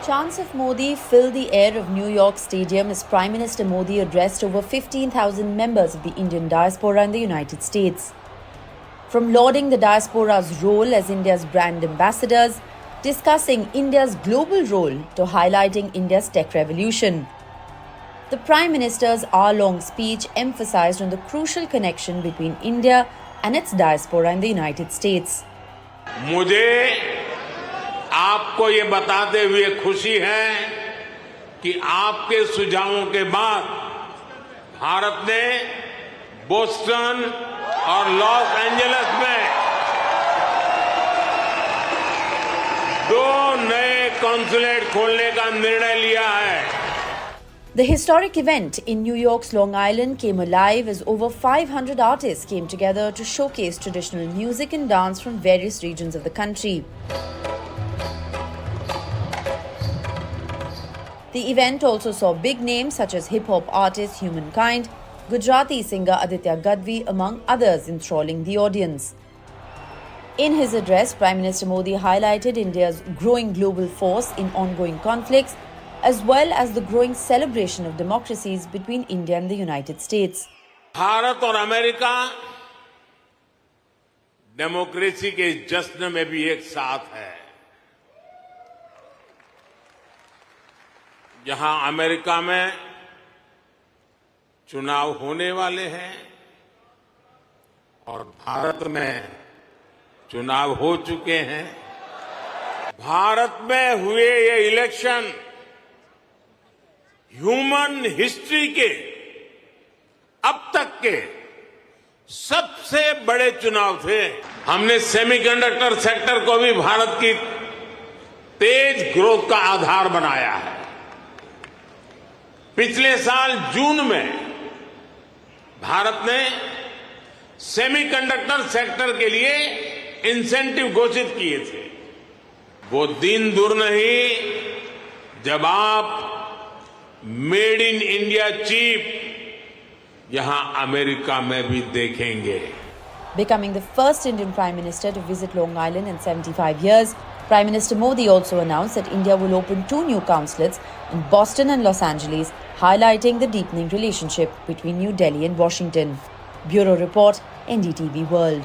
Chants of Modi filled the air of New York Stadium as Prime Minister Modi addressed over 15,000 members of the Indian diaspora in the United States. From lauding the diaspora's role as India's brand ambassadors, discussing India's global role to highlighting India's tech revolution. The Prime Minister's hour-long speech emphasized on the crucial connection between India and its diaspora in the United States. मुझे आपको ये बताते हुए खुशी है कि आपके सुझावों के बाद भारत ने बोस्टन और लॉस एंजलिस में 2 नए कॉन्सुलेट खोलने का निर्णय लिया है. The historic event in New York's Long Island came alive as over 500 artists came together to showcase traditional music and dance from various regions of the country. The event also saw big names such as hip-hop artist Humankind, Gujarati singer Aditya Gadvi, among others, enthralling the audience. In his address, Prime Minister Modi highlighted India's growing global force in ongoing conflicts, as well as the growing celebration of democracies between India and the United States. Bharat और America democracy के जश्न में भी एक साथ है. जहां America में चुनाव होने वाले हैं और भारत में चुनाव हो चुके हैं. भारत में हुए ये इलेक्शन ह्यूमन हिस्ट्री के अब तक के सबसे बड़े चुनाव थे. हमने सेमीकंडक्टर सेक्टर को भी भारत की तेज ग्रोथ का आधार बनाया है. पिछले साल जून में भारत ने सेमीकंडक्टर सेक्टर के लिए इंसेंटिव घोषित किए थे. वो दिन दूर नहीं जब आप मेड इन इंडिया चिप यहां अमेरिका में भी देखेंगे. Becoming the first Indian Prime Minister to visit Long Island in 75 years, Prime Minister Modi also announced that India will open 2 new consulates in Boston and Los Angeles, highlighting the deepening relationship between New Delhi and Washington. Bureau Report, NDTV World.